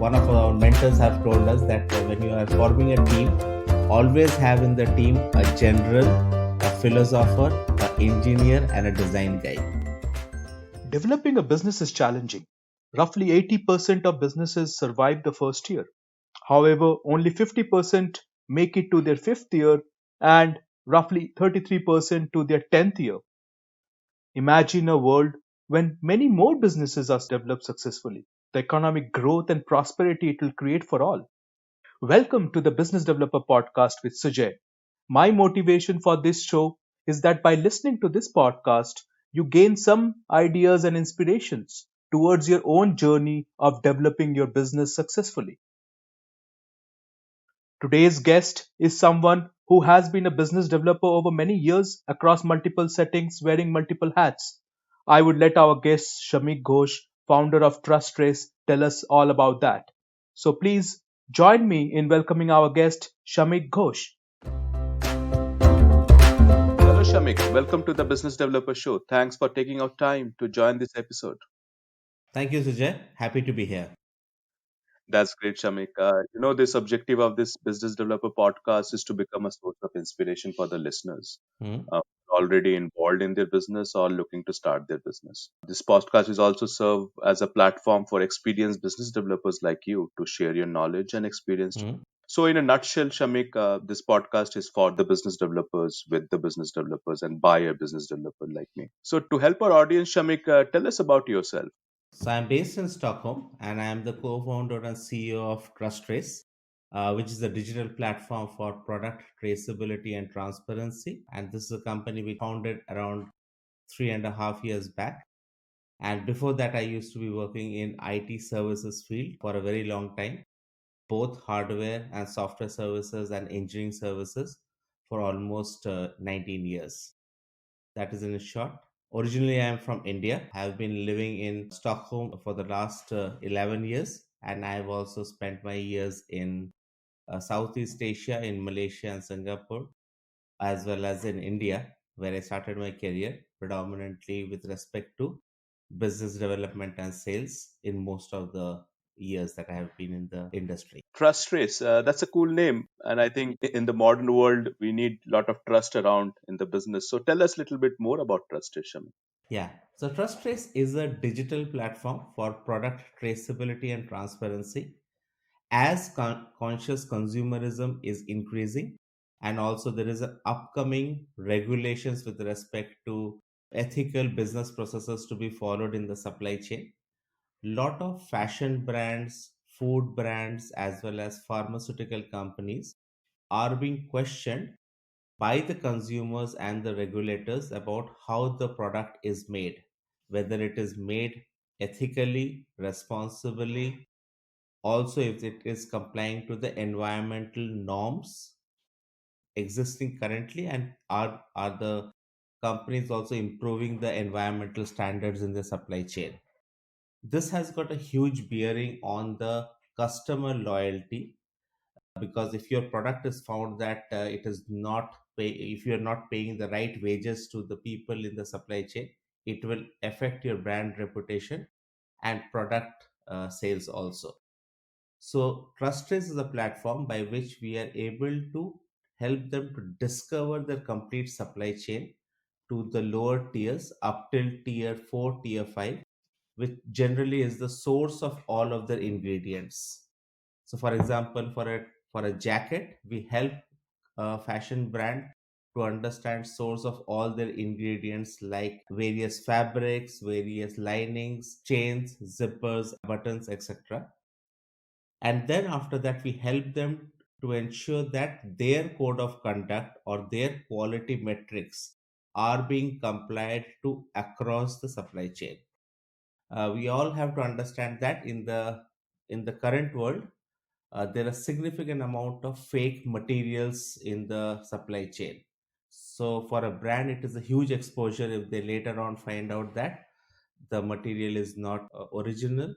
one of our mentors have told us that when you are forming a team, always have in the team a general, a philosopher, an engineer, and a design guy. Developing a business is challenging. Roughly 80% of businesses survive the first year. However, only 50% make it to their fifth year and roughly 33% to their 10th year. Imagine a world when many more businesses are developed successfully, the economic growth and prosperity it will create for all. Welcome to the Business Developer Podcast with Sujay. My motivation for this show is that by listening to this podcast, you gain some ideas and inspirations towards your own journey of developing your business successfully. Today's guest is someone who has been a business developer over many years across multiple settings, wearing multiple hats. I would let our guest, Shameek Ghosh, founder of TrusTrace, tell us all about that. So please join me in welcoming our guest, Shameek Ghosh. Hello, Shamik. Welcome to the Business Developer Show. Thanks for taking out time to join this episode. Thank you, Sujay. Happy to be here. That's great, Shamik. This objective of this Business Developer podcast is to become a source of inspiration for the listeners Hmm. already involved in their business or looking to start their business. This podcast is also serve as a platform for experienced business developers like you to share your knowledge and experience. Hmm. So, in a nutshell, Shamik, this podcast is for the business developers, with the business developers, and by a business developer like me. So, to help our audience, Shamik, tell us about yourself. So I'm based in Stockholm and I am the co-founder and CEO of TrusTrace, which is a digital platform for product traceability and transparency. And this is a company we founded around 3.5 years back. And before that, I used to be working in IT services field for a very long time, both hardware and software services and engineering services for almost 19 years. That is in a short. Originally, I am from India. I have been living in Stockholm for the last 11 years, and I have also spent my years in Southeast Asia, in Malaysia and Singapore, as well as in India, where I started my career predominantly with respect to business development and sales in most of the years that I have been in the industry. TrustTrace, that's a cool name. And I think in the modern world, we need a lot of trust around in the business. So, tell us a little bit more about TrustTrace, Shamik. Yeah. So TrustTrace is a digital platform for product traceability and transparency. As conscious consumerism is increasing, and also there is an upcoming regulations with respect to ethical business processes to be followed in the supply chain, lot of fashion brands, food brands, as well as pharmaceutical companies are being questioned by the consumers and the regulators about how the product is made, whether it is made ethically, responsibly, also if it is complying to the environmental norms existing currently, and are the companies also improving the environmental standards in the supply chain. This has got a huge bearing on the customer loyalty, because if your product is found that it is not pay if you're not paying the right wages to the people in the supply chain, it will affect your brand reputation and product sales also. So TrustTrace is a platform by which we are able to help them to discover their complete supply chain to the lower tiers up till tier 4, tier 5, which generally is the source of all of their ingredients. So for example, for a jacket, we help a fashion brand to understand source of all their ingredients like various fabrics, various linings, chains, zippers, buttons, etc. And then after that, we help them to ensure that their code of conduct or their quality metrics are being complied to across the supply chain. We all have to understand that in the current world, there are significant amount of fake materials in the supply chain. So for a brand, it is a huge exposure if they later on find out that the material is not original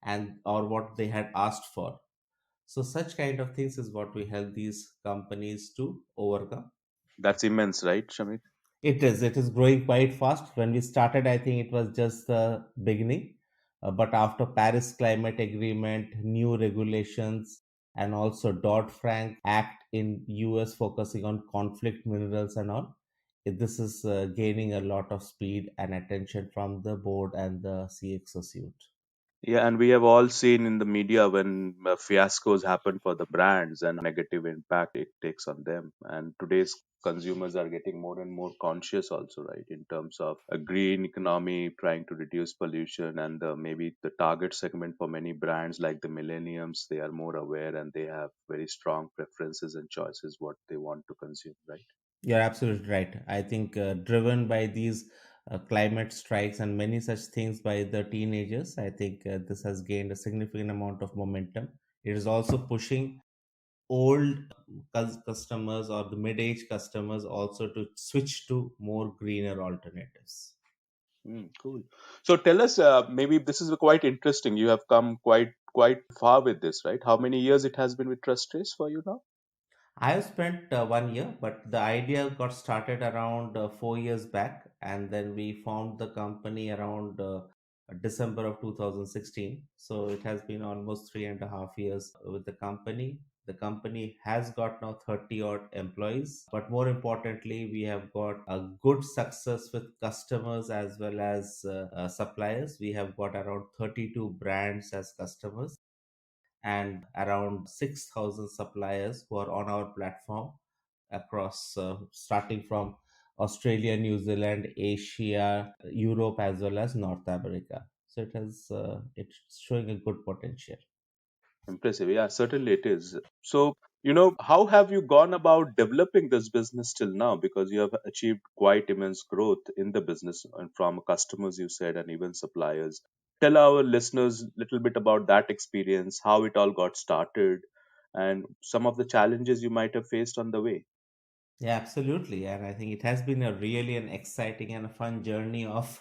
and or what they had asked for. So such kind of things is what we help these companies to overcome. That's immense, right, Shamik? It is growing quite fast. When we started, I think it was just the beginning, But after Paris Climate Agreement, new regulations, and also Dodd-Frank Act in US focusing on conflict minerals and all, this is gaining a lot of speed and attention from the board and the CXO suite. Yeah, and we have all seen in the media when fiascos happen for the brands and negative impact it takes on them. And today's consumers are getting more and more conscious also, right, in terms of a green economy, trying to reduce pollution, and maybe the target segment for many brands like the millenniums, they are more aware and they have very strong preferences and choices what they want to consume, right? You're absolutely right. I think driven by these climate strikes and many such things by the teenagers, I think this has gained a significant amount of momentum. It is also pushing old customers or the mid-age customers also to switch to more greener alternatives. Cool. So tell us, maybe this is quite interesting. You have come quite far with this, right? How many years it has been with Trust Trace for you now? I have spent 1 year, but the idea got started around 4 years back, and then we formed the company around December of 2016. So it has been almost 3.5 years with the company. The company has got now 30 odd employees, but more importantly, we have got a good success with customers as well as suppliers. We have got around 32 brands as customers and around 6,000 suppliers who are on our platform across starting from Australia, New Zealand, Asia, Europe, as well as North America. So it's showing a good potential. Impressive. Yeah, certainly it is. So, how have you gone about developing this business till now? Because you have achieved quite immense growth in the business and from customers, you said, and even suppliers. Tell our listeners a little bit about that experience, how it all got started, and some of the challenges you might have faced on the way. Yeah, absolutely. And I think it has been a really an exciting and a fun journey of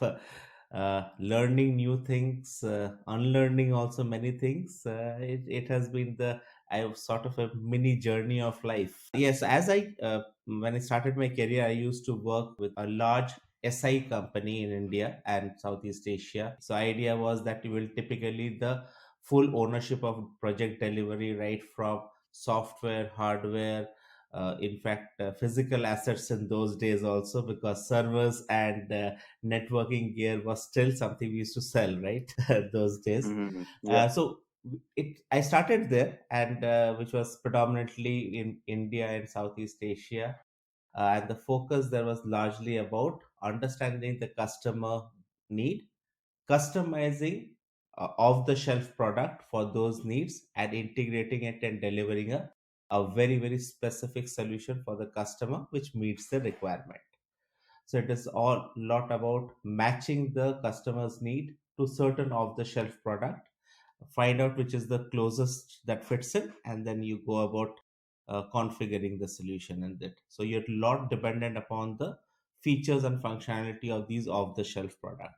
learning new things, unlearning also many things. It has been I have sort of a mini journey of life. Yes, when I started my career, I used to work with a large SI company in India and Southeast Asia. So idea was that you will typically the full ownership of project delivery, right from software, hardware, in fact physical assets in those days also, because servers and networking gear was still something we used to sell, right? Those days. Yeah. So it I started there, and which was predominantly in India and Southeast Asia, and the focus there was largely about understanding the customer need, customizing off the shelf product for those needs, and integrating it and delivering a very very specific solution for the customer which meets the requirement. So it is all lot about matching the customer's need to certain off the shelf product, find out which is the closest that fits in, and then you go about configuring the solution in it. So you're a lot dependent upon the features and functionality of these off the shelf product.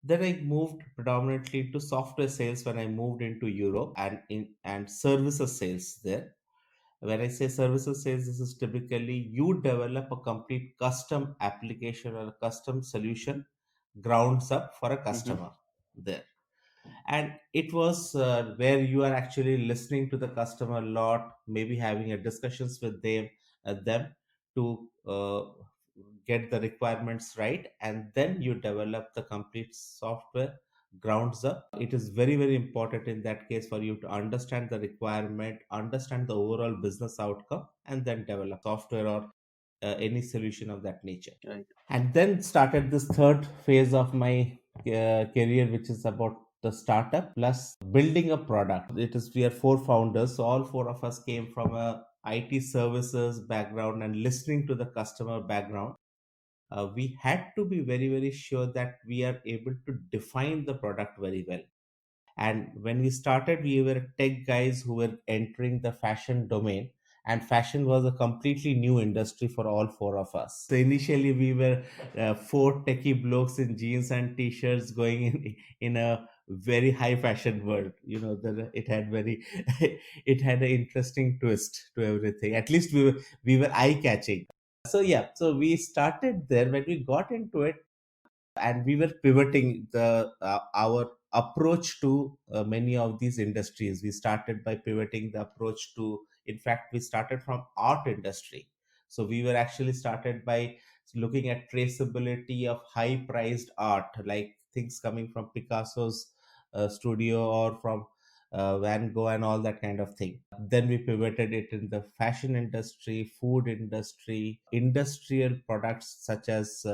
Then I moved predominantly to software sales when I moved into Europe, and services sales there. When I say services sales, this is typically you develop a complete custom application or a custom solution grounds up for a Hmm. customer there. And it was where you are actually listening to the customer a lot, maybe having a discussions with them to get the requirements right, and then you develop the complete software grounds up. It is very very important in that case for you to understand the requirement, understand the overall business outcome, and then develop software or any solution of that nature. Right. And then started this third phase of my career, which is about the startup plus building a product. It is We are four founders, so all four of us came from a IT services background and listening to the customer background. We had to be very very sure that we are able to define the product very well. And when we started, we were tech guys who were entering the fashion domain, and fashion was a completely new industry for all four of us. So initially, we were four techie blokes in jeans and t-shirts going in a very high fashion world. It had very it had an interesting twist to everything. At least we were eye catching. So yeah, so we started there. When we got into it, and we were pivoting the our approach to many of these industries. We started by pivoting the approach to, in fact, we started from art industry. So we were actually started by looking at traceability of high priced art, like things coming from Picasso's studio, or from Van Gogh and all that kind of thing. Then we pivoted it in the fashion industry, food industry, industrial products such as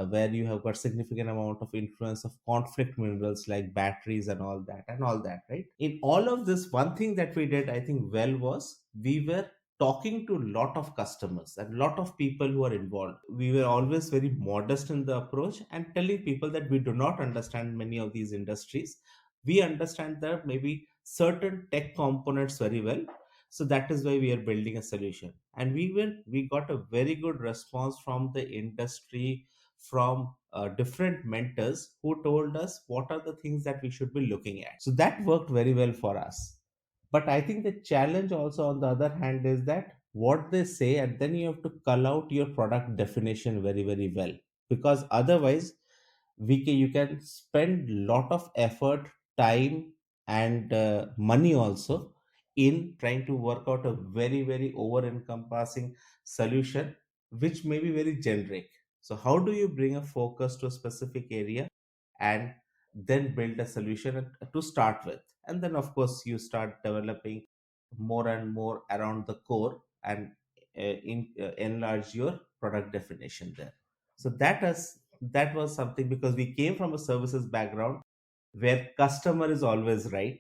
where you have got significant amount of influence of conflict minerals like batteries and all that, right? In all of this, one thing that we did, I think, well, was we were talking to a lot of customers and lot of people who are involved. We were always very modest in the approach and telling people that we do not understand many of these industries. We understand that maybe certain tech components very well. So that is why we are building a solution, and we got a very good response from the industry, from different mentors who told us what are the things that we should be looking at. So that worked very well for us. But I think the challenge also, on the other hand, is that what they say, and then you have to cull out your product definition very, very well. Because otherwise, you can spend lot of effort, time, and money also in trying to work out a very, very over encompassing solution, which may be very generic. So how do you bring a focus to a specific area and then build a solution to start with? And then, of course, you start developing more and more around the core, and enlarge your product definition there. So that was something, because we came from a services background where customer is always right.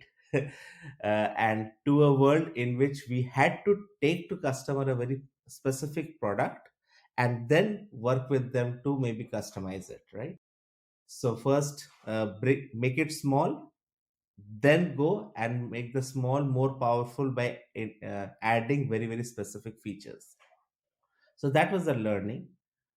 And to a world in which we had to take to customer a very specific product and then work with them to maybe customize it, right? So first, make it small, then go and make the small more powerful by adding very, very specific features. So that was the learning.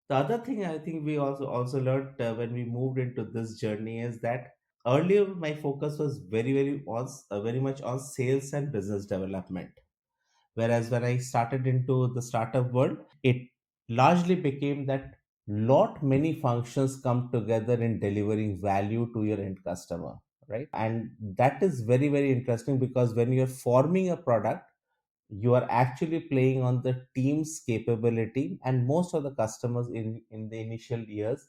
The other thing I think we also learned when we moved into this journey is that earlier my focus was very much on sales and business development, whereas when I started into the startup world, it largely became that lot many functions come together in delivering value to your end customer, right? And that is very, very interesting, because when you're forming a product, you are actually playing on the team's capability, and most of the customers in the initial years,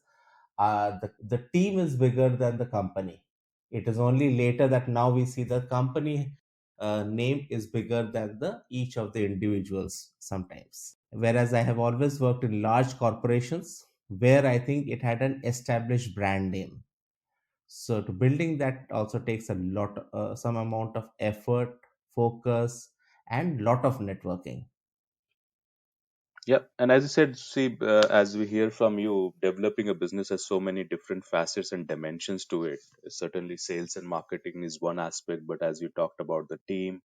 the team is bigger than the company. It is only later that now we see the company name is bigger than the each of the individuals sometimes. Whereas I have always worked in large corporations where I think it had an established brand name. So to building that also takes a lot, some amount of effort, focus, and lot of networking. Yeah, and as you said, see, as we hear from you, developing a business has so many different facets and dimensions to it. Certainly, sales and marketing is one aspect, but as you talked about the team,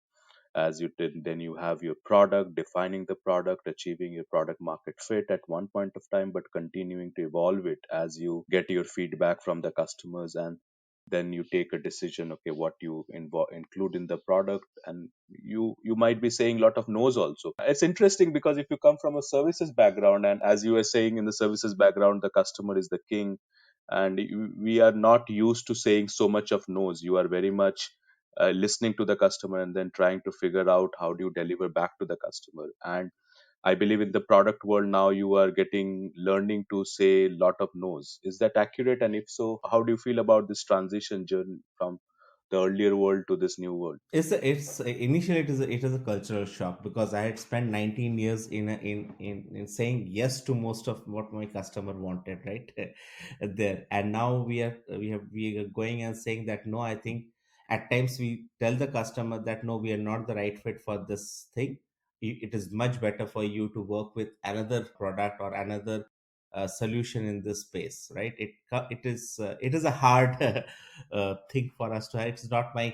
as you did, then you have your product, defining the product, achieving your product market fit at one point of time, but continuing to evolve it as you get your feedback from the customers, and then you take a decision, okay, what you include in the product. And you might be saying a lot of no's also. It's interesting because if you come from a services background, and as you were saying, in the services background the customer is the king, and we are not used to saying so much of no's. You are very much listening to the customer and then trying to figure out how do you deliver back to the customer. And I believe in the product world now you are getting learning to say a lot of no's. Is that accurate? And if so, how do you feel about this transition journey from the earlier world to this new world? It's initially it is a cultural shock, because I had spent 19 years in saying yes to most of what my customer wanted, right? There, and now we are going and saying that no. I think at times we tell the customer that no, we are not the right fit for this thing. It is much better for you to work with another product or another solution in this space, right? It is a hard thing for us to have. It's not my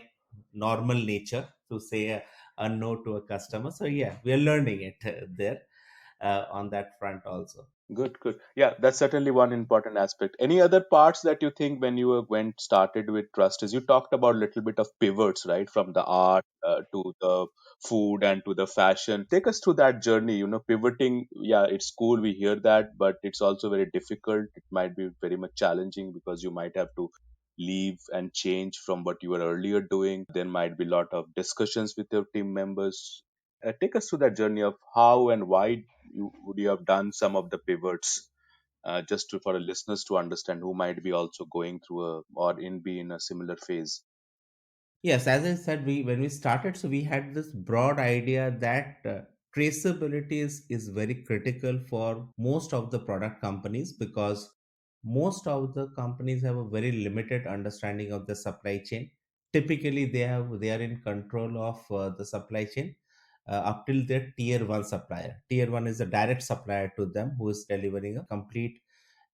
normal nature to say a no to a customer. So yeah, we are learning it there on that front also. Good, good. Yeah, that's certainly one important aspect. Any other parts that you think when you went started with trust is you talked about a little bit of pivots, right? From the art to the food and to the fashion. Take us through that journey, pivoting. Yeah, it's cool. We hear that, but it's also very difficult. It might be very much challenging because you might have to leave and change from what you were earlier doing. There might be a lot of discussions with your team members. Take us through that journey of how and why would you have done some of the pivots, just for the listeners to understand who might be also going through a or in be in a similar phase. Yes, as I said, we when we started, so we had this broad idea that traceability is very critical for most of the product companies, because most of the companies have a very limited understanding of the supply chain. Typically, they are in control of the supply chain up till their tier one supplier. Tier one is a direct supplier to them who is delivering a complete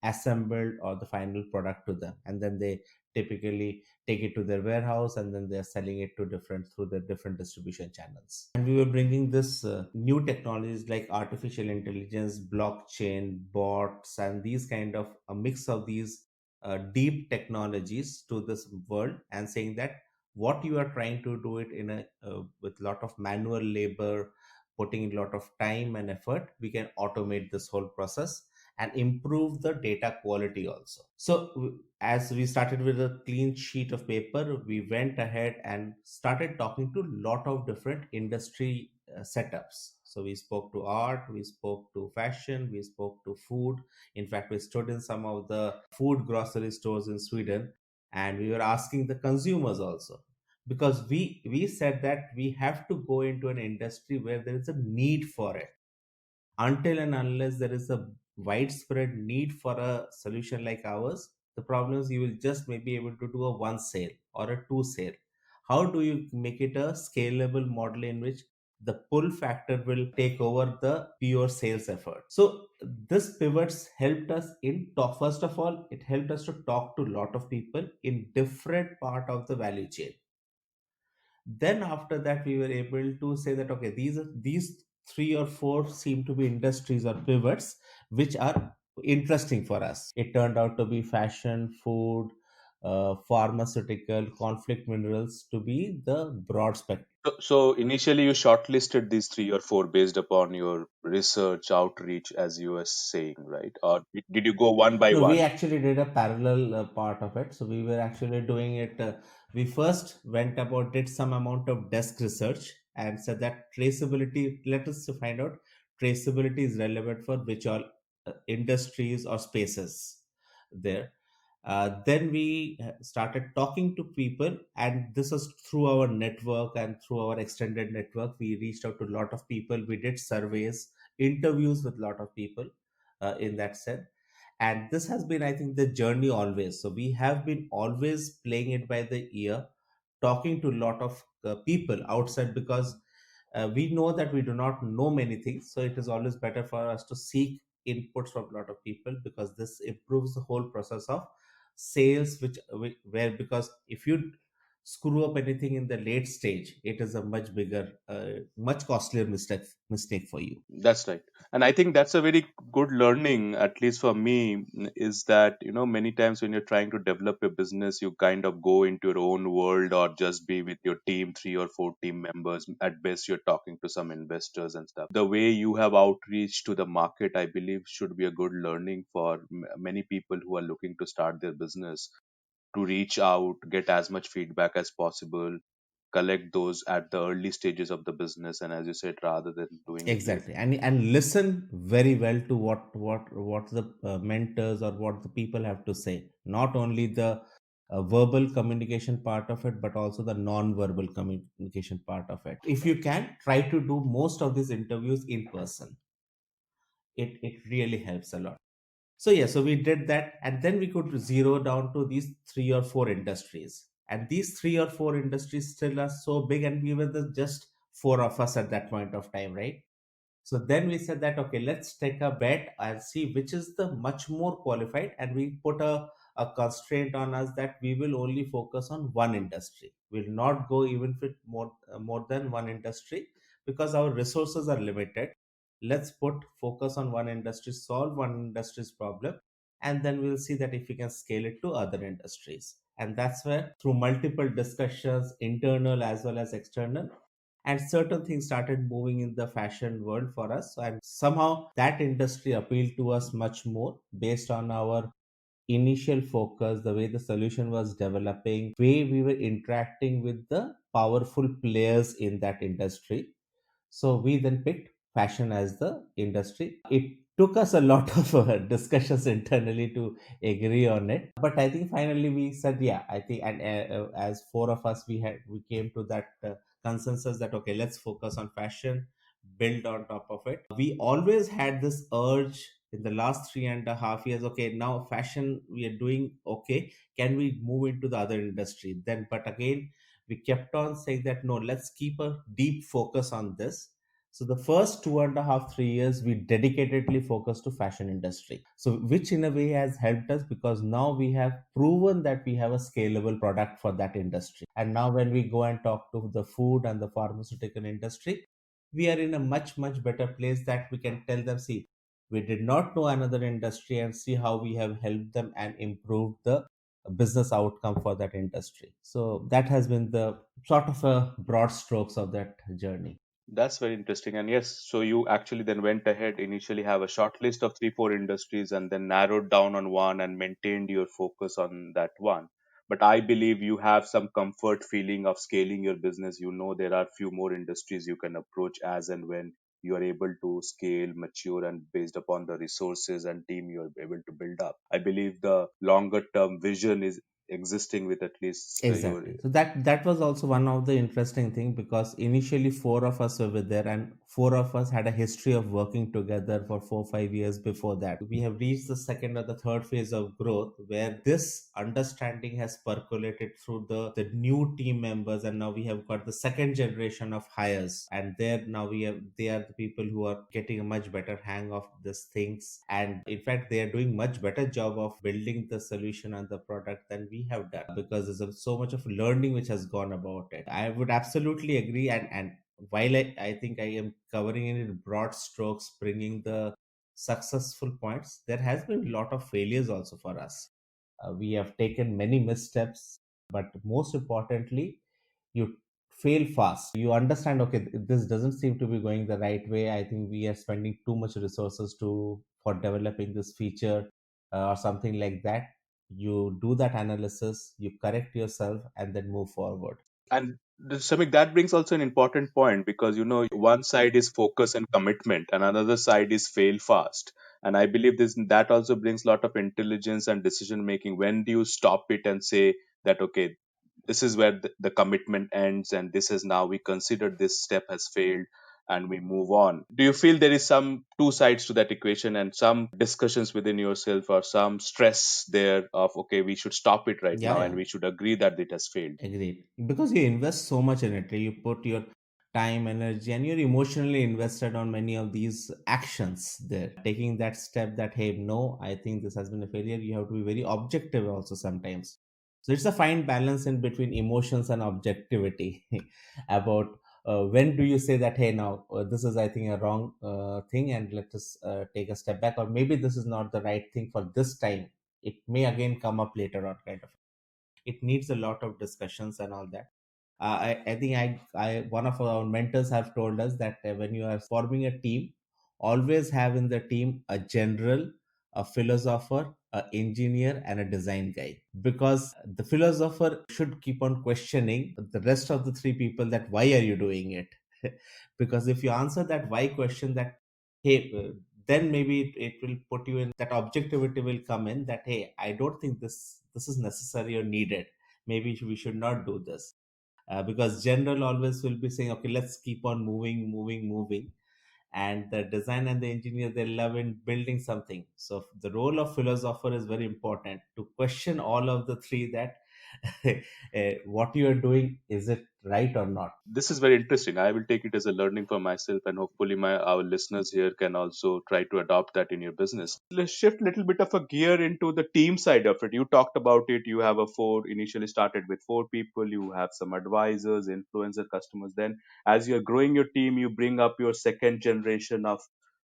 assembled or the final product to them, and then they typically take it to their warehouse, and then they're selling it to different through the different distribution channels. And we were bringing this new technologies like artificial intelligence, blockchain, bots, and these kind of a mix of these deep technologies to this world, and saying that what you are trying to do it in a with lot of manual labor, putting in a lot of time and effort, we can automate this whole process and improve the data quality also. So as we started with a clean sheet of paper, we went ahead and started talking to a lot of different industry setups. So we spoke to art, we spoke to fashion, we spoke to food. In fact, we stood in some of the food grocery stores in Sweden, and we were asking the consumers also, because we said that we have to go into an industry where there is a need for it. Until and unless there is a widespread need for a solution like ours, the problem is you will just maybe able to do a one sale or a two sale. How do you make it a scalable model in which the pull factor will take over the pure sales effort? So this pivots helped us in talk. First of all, it helped us to talk to a lot of people in different part of the value chain. Then after that, we were able to say that okay, these three or four seem to be industries or pivots which are interesting for us. It turned out to be fashion, food, pharmaceutical, conflict minerals, to be the broad spectrum. So initially, you shortlisted these three or four based upon your research outreach, as you were saying, right? Or did you go one by No, we one? actually did a parallel part of it. So we were actually doing it. We first went about, did some amount of desk research and said that traceability, let us to find out traceability is relevant for which all industries or spaces there. Then we started talking to people, and this was through our network and through our extended network. We reached out to a lot of people. We did surveys, interviews with a lot of people in that sense. And this has been, I think, the journey always. So we have been always playing it by the ear, talking to a lot of people outside, because we know that we do not know many things. So it is always better for us to seek inputs from a lot of people, because this improves the whole process of sales, which where, because if you screw up anything in the late stage, it is a much bigger, much costlier mistake for you. That's right. And I think that's a very good learning, at least for me, is that, many times when you're trying to develop your business, you kind of go into your own world or just be with your team, three or four team members. At best, you're talking to some investors and stuff. The way you have outreach to the market, I believe, should be a good learning for many people who are looking to start their business, to reach out, get as much feedback as possible, collect those at the early stages of the business, and as you said, rather than doing it late. Exactly, and listen very well to what the mentors or what the people have to say. Not only the verbal communication part of it, but also the non-verbal communication part of it. If you can try to do most of these interviews in person, it really helps a lot. So yeah, so we did that, and then we could zero down to these three or four industries. And these three or four industries still are so big, and we were the just four of us at that point of time, right? So then we said that okay, let's take a bet and see which is the much more qualified, and we put a constraint on us that we will only focus on one industry. We'll not go even with more than one industry, because our resources are limited. let's put focus on one industry, solve one industry's problem, and then we'll see that if we can scale it to other industries. And that's where, through multiple discussions, internal as well as external, and certain things started moving in the fashion world for us. And somehow that industry appealed to us much more based on our initial focus, the way the solution was developing, way we were interacting with the powerful players in that industry. So we then picked fashion as the industry. It took us a lot of discussions internally to agree on it, but I think finally we said, yeah, I think, and as four of us, we came to that consensus that okay, let's focus on fashion, build on top of it. We always had this urge in the last 3.5 years. Okay, now fashion we are doing okay. Can we move into the other industry? Then, but again, we kept on saying that no, let's keep a deep focus on this. So the first 2.5 3 years we dedicatedly focused to fashion industry, so which in a way has helped us because now we have proven that we have a scalable product for that industry. And now when we go and talk to the food and the pharmaceutical industry, we are in a much better place that we can tell them, see, we did not know another industry, and see how we have helped them and improved the business outcome for that industry. So that has been the sort of a broad strokes of that journey. That's very interesting. And yes, so you actually then went ahead, initially have a short list of 3, 4 industries, and then narrowed down on one and maintained your focus on that one. But I believe you have some comfort feeling of scaling your business. You know, there are few more industries you can approach as and when you are able to scale, mature, and based upon the resources and team you are able to build up. I believe the longer term vision is existing with at least your. Exactly. So that was also one of the interesting thing, because initially four of us were there, and four of us had a history of working together for 4 5 years before that. We have reached the second or the third phase of growth where this understanding has percolated through the new team members, and now we have got the second generation of hires, and there now we have they are the people who are getting a much better hang of these things, and in fact they are doing much better job of building the solution and the product than we have done, because so much of learning which has gone about it. I would absolutely agree. And while I think I am covering it in broad strokes, bringing the successful points, there has been a lot of failures also for us. We have taken many missteps, but most importantly, you fail fast. You understand, okay, this doesn't seem to be going the right way. I think we are spending too much resources to for developing this feature, or something like that. You do that analysis, you correct yourself, and then move forward. And Shamik, that brings also an important point, because one side is focus and commitment, and another side is fail fast. And I believe this that also brings a lot of intelligence and decision making. When do you stop it and say that okay, this is where the commitment ends, and this is now we consider this step has failed, and we move on. Do you feel there is some two sides to that equation, and some discussions within yourself, or some stress there of okay, we should stop it right Yeah, now yeah. and we should agree that it has failed? Agreed. Because you invest so much in it, you put your time, energy, and you're emotionally invested on many of these actions there. Taking that step that, hey, no, I think this has been a failure, you have to be very objective also sometimes. So it's a fine balance in between emotions and objectivity about when do you say that, hey, now this is, I think, a wrong thing, and let us take a step back, or maybe this is not the right thing for this time. It may again come up later on, kind of. It needs a lot of discussions and all that. I think one of our mentors have told us that when you are forming a team, always have in the team a general, a philosopher, a engineer, and a design guy, because the philosopher should keep on questioning the rest of the three people that why are you doing it. Because if you answer that why question, that hey, then maybe it will put you in that objectivity will come in, that hey, I don't think this is necessary or needed, maybe we should not do this. Because general always will be saying, okay, let's keep on moving, and the design and the engineer, they love in building something. So the role of philosopher is very important, to question all of the three, that what you are doing, is it right or not. This is very interesting. I will take it as a learning for myself, and hopefully my our listeners here can also try to adopt that in your business. Let's shift a little bit of a gear into the team side of it. You talked about it. You have a four initially started with 4 people. You have some advisors, influencer, customers. Then, as you're growing your team, you bring up your second generation of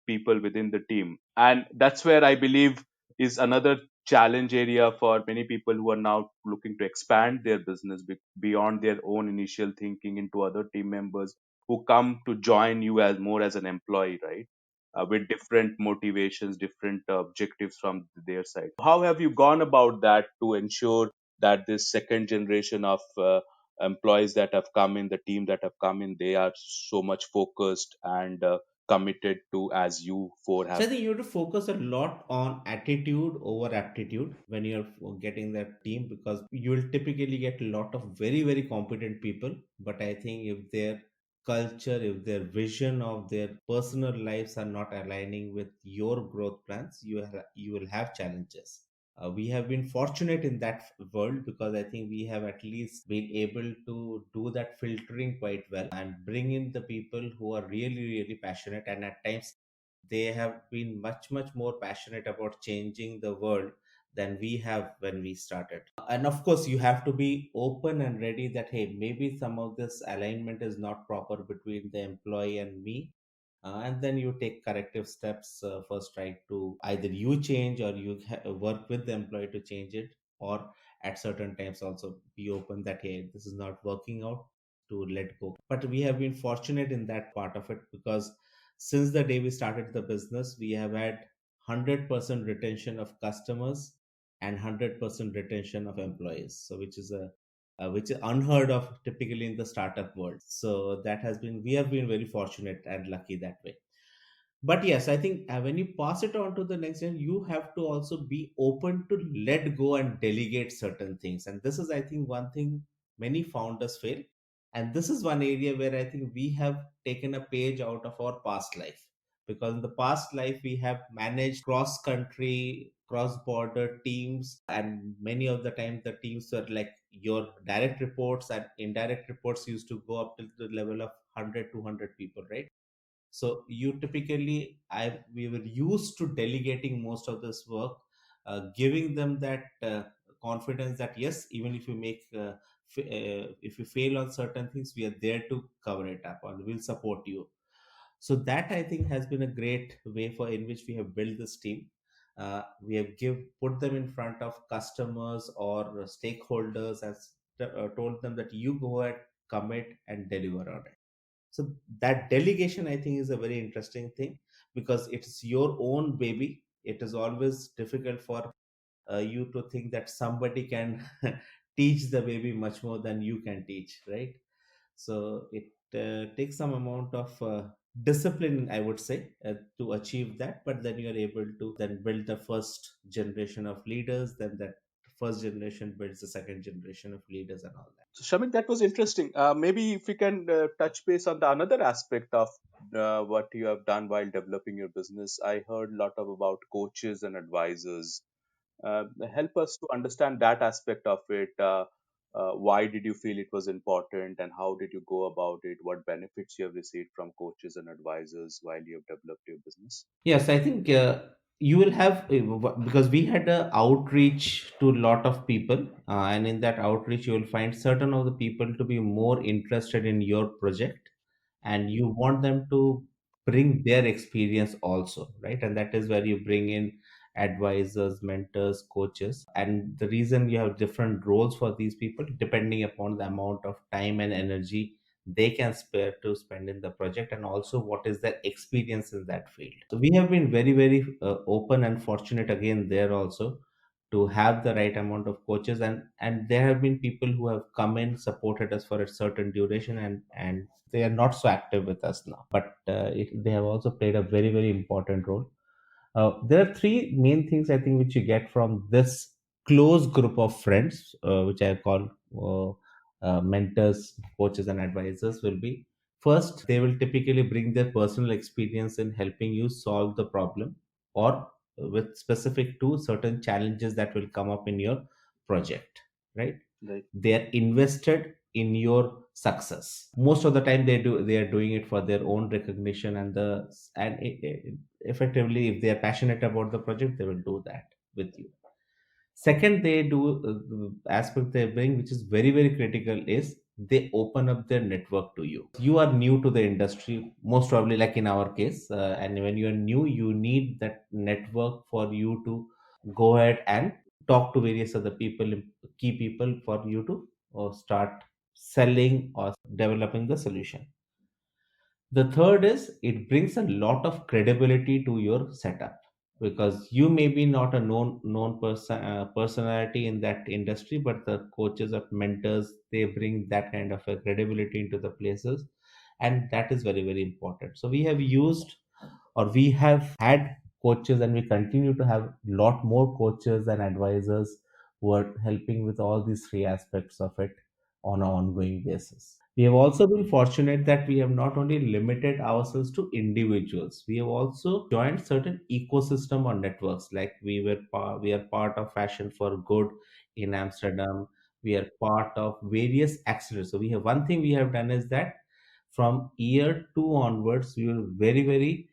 people within the team. And that's where I believe is another challenge area for many people who are now looking to expand their business beyond their own initial thinking into other team members who come to join you as more as an employee, right? With different motivations, different objectives from their side. How have you gone about that to ensure that this second generation of employees that have come in, the team that have come in, they are so much focused and committed to as you four So have? I think you have to focus a lot on attitude over aptitude when you're getting that team, because you will typically get a lot of very, very competent people. But I think if their culture, if their vision of their personal lives are not aligning with your growth plans, you will have challenges. We have been fortunate in that world, because I think we have at least been able to do that filtering quite well and bring in the people who are really, really passionate, and at times they have been much, much more passionate about changing the world than we have when we started. And of course, you have to be open and ready that, hey, maybe some of this alignment is not proper between the employee and me. And then you take corrective steps, first try to either you change or work with the employee to change it, or at certain times also be open that, hey, this is not working out, to let go. But we have been fortunate in that part of it, because since the day we started the business, we have had 100% retention of customers and 100% retention of employees. So, which is unheard of typically in the startup world. So that has been, we have been very fortunate and lucky that way. But yes, I think when you pass it on to the next gen, you have to also be open to let go and delegate certain things. And this is, I think, one thing many founders fail. And this is one area where I think we have taken a page out of our past life, because in the past life we have managed cross country, cross border teams, and many of the time the teams were like your direct reports, and indirect reports used to go up to the level of 100 200 people, right? So you typically, I we were used to delegating most of this work, giving them that confidence that yes, even if you if you fail on certain things, we are there to cover it up and we'll support you. So that, I think, has been a great way for in which we have built this team. We have put them in front of customers or stakeholders, as told them that you go ahead, commit and deliver on it. So that delegation, I think, is a very interesting thing, because it's your own baby. It is always difficult for you to think that somebody can teach the baby much more than you can teach, right? So it takes some amount of discipline, I would say, to achieve that. But then you are able to then build the first generation of leaders. Then that first generation builds the second generation of leaders and all that. So, Shamik, that was interesting. Maybe if we can touch base on the another aspect of what you have done while developing your business. I heard a lot of about coaches and advisors. Help us to understand that aspect of it. Why did you feel it was important, and how did you go about it? What benefits you have received from coaches and advisors while you have developed your business? Yes, I think you will have, because we had a outreach to a lot of people, and in that outreach, you will find certain of the people to be more interested in your project, and you want them to bring their experience also, right? And that is where you bring in advisors, mentors, coaches. And the reason you have different roles for these people, depending upon the amount of time and energy they can spare to spend in the project, and also what is their experience in that field. So we have been very, very open and fortunate again there also, to have the right amount of coaches. And there have been people who have come in, supported us for a certain duration, and they are not so active with us now, but they have also played a very, very important role. There are three main things, I think, which you get from this close group of friends, which I call mentors, coaches, and advisors. Will be first, they will typically bring their personal experience in helping you solve the problem, or with specific to certain challenges that will come up in your project, right? Right. They are invested in your success. Most of the time they are doing it for their own recognition, and effectively, if they are passionate about the project, they will do that with you. Second, they do aspect they bring, which is very, very critical, is they open up their network to you. You are new to the industry, most probably, like in our case, and when you are new, you need that network for you to go ahead and talk to various other people, key people, for you to start selling or developing the solution. The third is it brings a lot of credibility to your setup, because you may be not a known personality in that industry, but the coaches or mentors, they bring that kind of a credibility into the places, and that is very very important. So we have used, or we have had coaches, and we continue to have lot more coaches and advisors who are helping with all these three aspects of it on an ongoing basis. We have also been fortunate that we have not only limited ourselves to individuals, we have also joined certain ecosystem or networks. Like we are part of Fashion for Good in Amsterdam. We are part of various accelerators. So we have one thing we have done is that from year two onwards, we were very very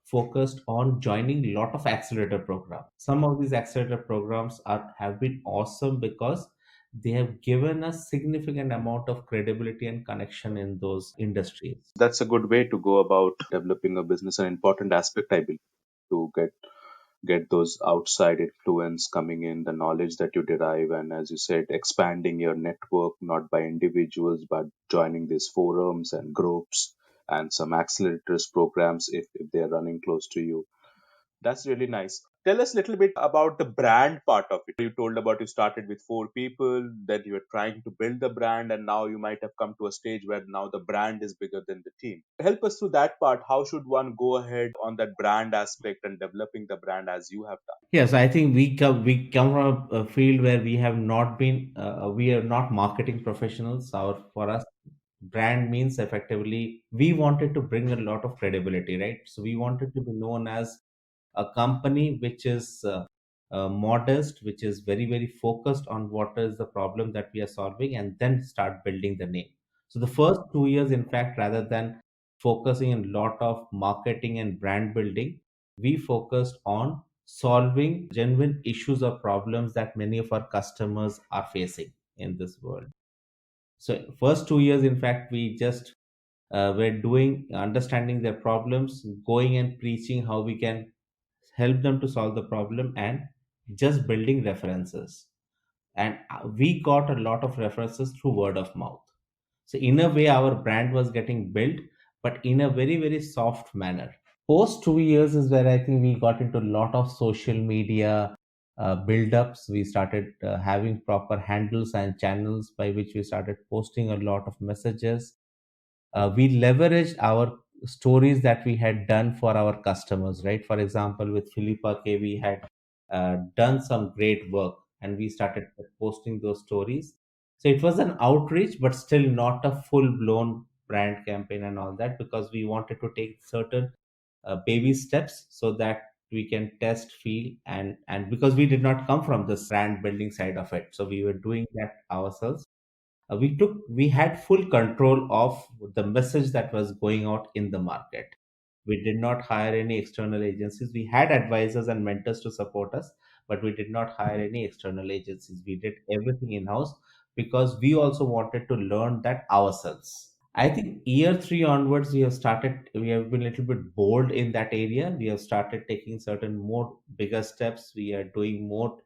focused on joining a lot of accelerator programs. Some of these accelerator programs are have been awesome because they have given us significant amount of credibility and connection in those industries. That's a good way to go about developing a business. An important aspect, I believe, to get those outside influence coming in, the knowledge that you derive, and as you said, expanding your network not by individuals but joining these forums and groups and some accelerators programs if they're running close to you. That's really nice. Tell us a little bit about the brand part of it. You told about you started with four people, then you were trying to build the brand, and now you might have come to a stage where now the brand is bigger than the team. Help us through that part. How should one go ahead on that brand aspect and developing the brand as you have done? Yes, I think we come from a field where we have not been we are not marketing professionals. Our For us, brand means effectively we wanted to bring a lot of credibility, right? So we wanted to be known as a company which is modest, which is very very focused on what is the problem that we are solving, and then start building the name. So the first 2 years, in fact, rather than focusing a lot of marketing and brand building, we focused on solving genuine issues or problems that many of our customers are facing in this world. So first 2 years, in fact, we just were doing understanding their problems, going and preaching how we can help them to solve the problem, and just building references. And we got a lot of references through word of mouth. So in a way, our brand was getting built, but in a very very soft manner. Post 2 years is where I think we got into a lot of social media build-ups. We started having proper handles and channels by which we started posting a lot of messages. We leveraged our stories that we had done for our customers, right? For example, with Philippa K, we had done some great work, and we started posting those stories. So it was an outreach, but still not a full blown brand campaign and all that, because we wanted to take certain baby steps so that we can test, feel, and because we did not come from this brand building side of it, so we were doing that ourselves. We had full control of the message that was going out in the market. We did not hire any external agencies. We had advisors and mentors to support us, but we did not hire any external agencies. We did everything in house because we also wanted to learn that ourselves. I think year three onwards, we have been a little bit bold in that area. We have started taking certain more bigger steps. We are doing more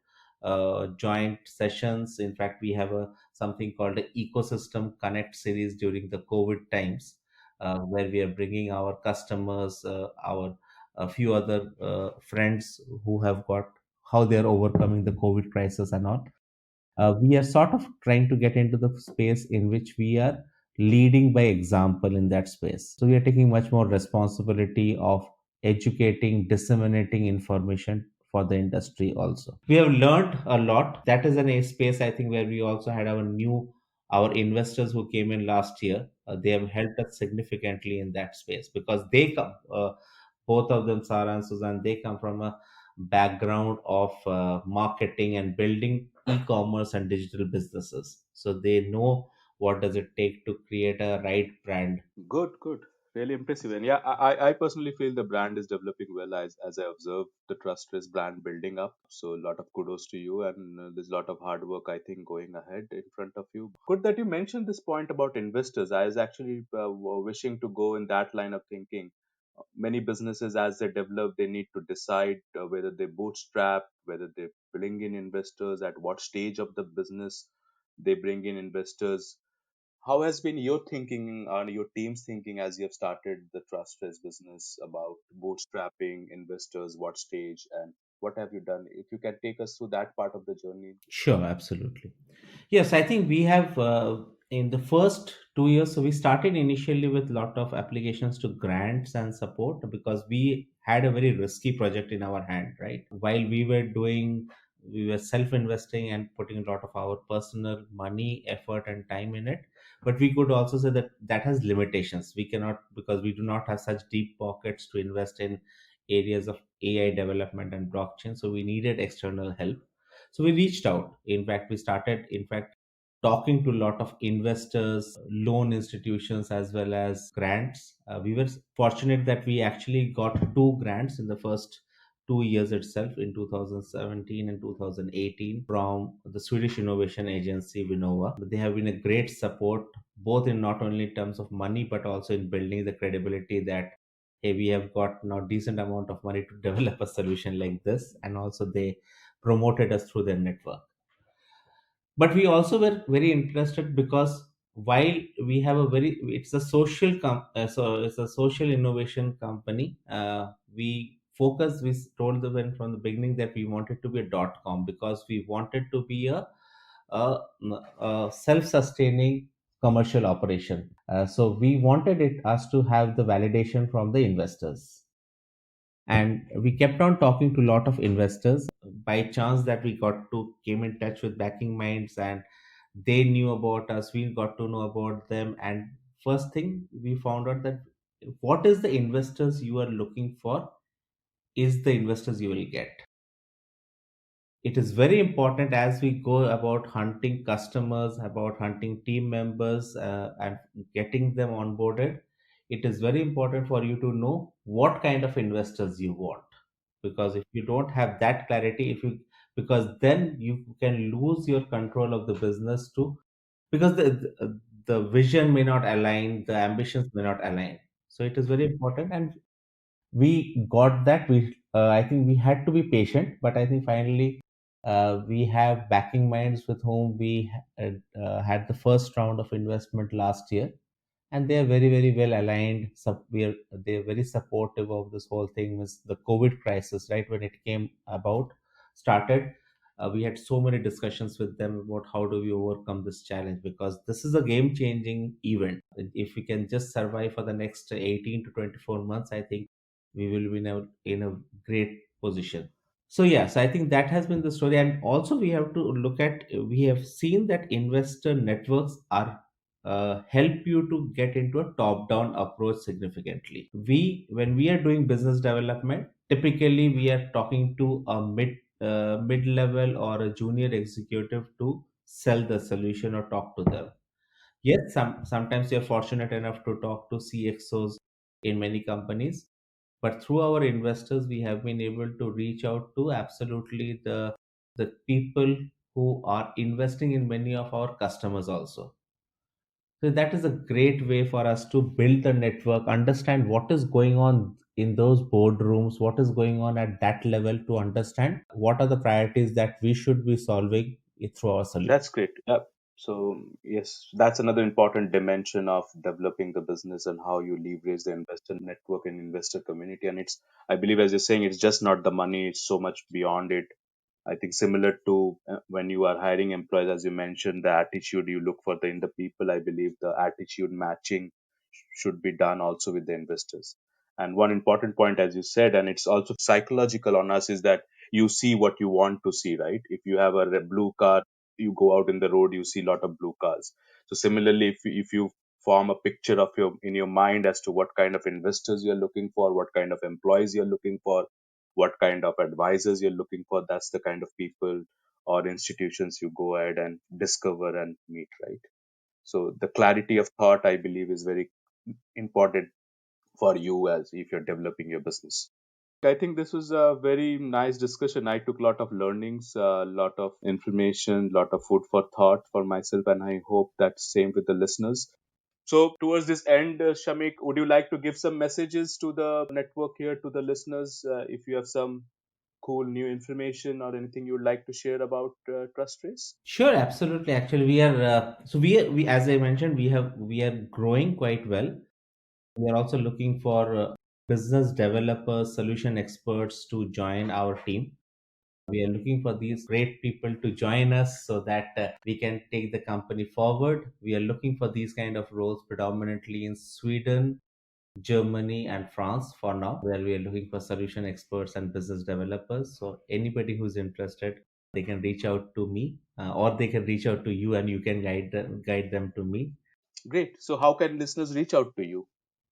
joint sessions. In fact, we have a something called the Ecosystem Connect series during the COVID times, where we are bringing our customers, our a few other friends who have got how they are overcoming the COVID crisis and all. We are sort of trying to get into the space in which we are leading by example in that space. So we are taking much more responsibility of educating, disseminating information for the industry also. We have learned a lot. That is an a space, I think, where we also had our investors who came in last year. They have helped us significantly in that space because they come, both of them, Sarah and Suzanne, they come from a background of marketing and building e-commerce and digital businesses, so they know what does it take to create a right brand. Good, good. Really impressive. And yeah, I personally feel the brand is developing well as I observe the TrusTrace brand building up. So a lot of kudos to you, and there's a lot of hard work I think going ahead in front of you. Good that you mentioned this point about investors. I was actually wishing to go in that line of thinking. Many businesses, as they develop, they need to decide whether they bootstrap, whether they bring in investors, at what stage of the business they bring in investors. How has been your thinking or your team's thinking as you have started the TrustTrace business about bootstrapping, investors, what stage, and what have you done? If you can take us through that part of the journey. Sure, absolutely. Yes, I think we have in the first 2 years. So we started initially with lot of applications to grants and support because we had a very risky project in our hand, right? While we were self-investing and putting a lot of our personal money, effort, and time in it. But we could also say that that has limitations. We cannot, because we do not have such deep pockets to invest in areas of AI development and blockchain. So we needed external help, so we reached out. In fact, we started, in fact, talking to a lot of investors, loan institutions, as well as grants. We were fortunate that we actually got two grants in the first 2 years itself, in 2017 and 2018, from the Swedish innovation agency Vinnova. They have been a great support, both in not only terms of money, but also in building the credibility that, hey, we have got now decent amount of money to develop a solution like this. And also they promoted us through their network. But we also were very interested because while we have a very, it's a so it's a social innovation company. We told them from the beginning that we wanted to be a .com because we wanted to be a, a self-sustaining commercial operation. So we wanted it us to have the validation from the investors, and we kept on talking to a lot of investors. By chance that we got to came in touch with Backing Minds, and they knew about us, we got to know about them. And first thing we found out that what is the investors you are looking for is the investors you will get. It is very important as we go about hunting customers, about hunting team members, and getting them onboarded. It is very important for you to know what kind of investors you want, because if you don't have that clarity, if you because then you can lose your control of the business too, because the vision may not align, the ambitions may not align. So it is very important, and we got that. I think we had to be patient, but I think finally we have Backing Minds with whom we had the first round of investment last year, and they are very very well aligned. They're very supportive of this whole thing. Is the COVID crisis, right, when it came about, started, we had so many discussions with them about how do we overcome this challenge, because this is a game changing event. If we can just survive for the next 18 to 24 months, I think we will be in a great position. So yes, I think that has been the story. And also we have to look at, we have seen that investor networks are help you to get into a top down approach significantly. When we are doing business development, typically we are talking to a mid level or a junior executive to sell the solution or talk to them. Yes, sometimes you're fortunate enough to talk to CXOs in many companies, but through our investors, we have been able to reach out to absolutely the people who are investing in many of our customers also. So that is a great way for us to build the network, understand what is going on in those boardrooms, what is going on at that level, to understand what are the priorities that we should be solving through our solution. That's great. Yeah. So yes, that's another important dimension of developing the business and how you leverage the investor network and investor community. And it's, I believe, as you're saying, it's just not the money; it's so much beyond it. I think similar to when you are hiring employees, as you mentioned, the attitude you look for in the people. I believe the attitude matching should be done also with the investors. And one important point, as you said, and it's also psychological on us, is that you see what you want to see, right? If you have a blue car, you go out in the road, you see a lot of blue cars. So similarly, if you form a picture of your in your mind as to what kind of investors you're looking for, what kind of employees you're looking for, what kind of advisors you're looking for, that's the kind of people or institutions you go ahead and discover and meet, right? So the clarity of thought, I believe, is very important. for you as if you're developing your business. I think this was a very nice discussion. I took a lot of learnings, a lot of information, lot of food for thought for myself, and I hope that's same with the listeners. So, towards this end, Shamik, would you like to give some messages to the network here, to the listeners, if you have some cool new information or anything you would like to share about TrustTrace? Sure, absolutely. Actually, we are we as I mentioned, we are growing quite well. We are also looking for business developers, solution experts to join our team. We are looking for these great people to join us so that we can take the company forward. We are looking for these kind of roles predominantly in Sweden, Germany, and France for now, where we are looking for solution experts and business developers. So, anybody who's interested, they can reach out to me, or they can reach out to you, and you can guide them to me. Great. So, how can listeners reach out to you?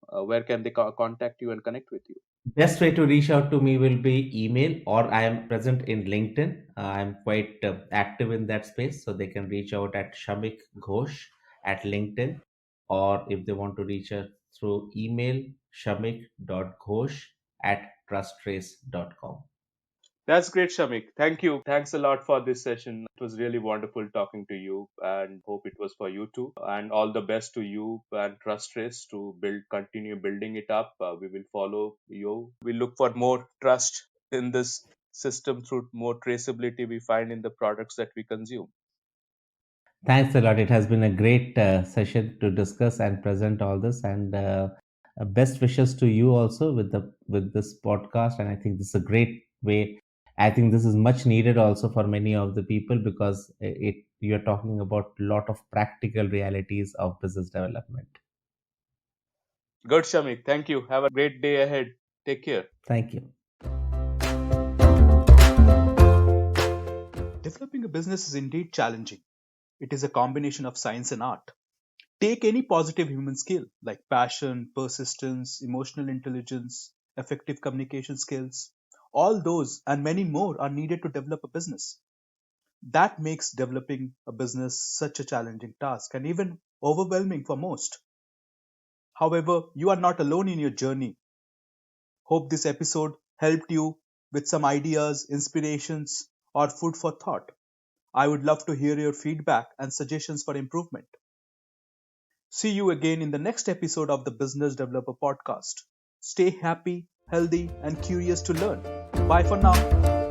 Where can they contact you and connect with you? Best way to reach out to me will be email, or I am present in LinkedIn. I'm quite active in that space, so they can reach out at Shameek Ghosh at LinkedIn, or if they want to reach out through email, shamik.ghosh at trusttrace.com. That's great, Shamik. Thank you. Thanks a lot for this session. It was really wonderful talking to you and hope it was for you too. And all the best to you and TrustTrace to continue building it up. We will follow you. We look for more trust in this system through more traceability we find in the products that we consume. Thanks a lot. It has been a great session to discuss and present all this, and best wishes to you also with this podcast. And I think this is a great way. I think this is much needed also for many of the people because it you're talking about a lot of practical realities of business development. Good, Shamik. Thank you. Have a great day ahead. Take care. Thank you. Developing a business is indeed challenging. It is a combination of science and art. Take any positive human skill like passion, persistence, emotional intelligence, effective communication skills. All those and many more are needed to develop a business. That makes developing a business such a challenging task and even overwhelming for most. However, you are not alone in your journey. Hope this episode helped you with some ideas, inspirations, or food for thought. I would love to hear your feedback and suggestions for improvement. See you again in the next episode of the Business Developer Podcast. Stay happy, healthy, and curious to learn. Bye for now.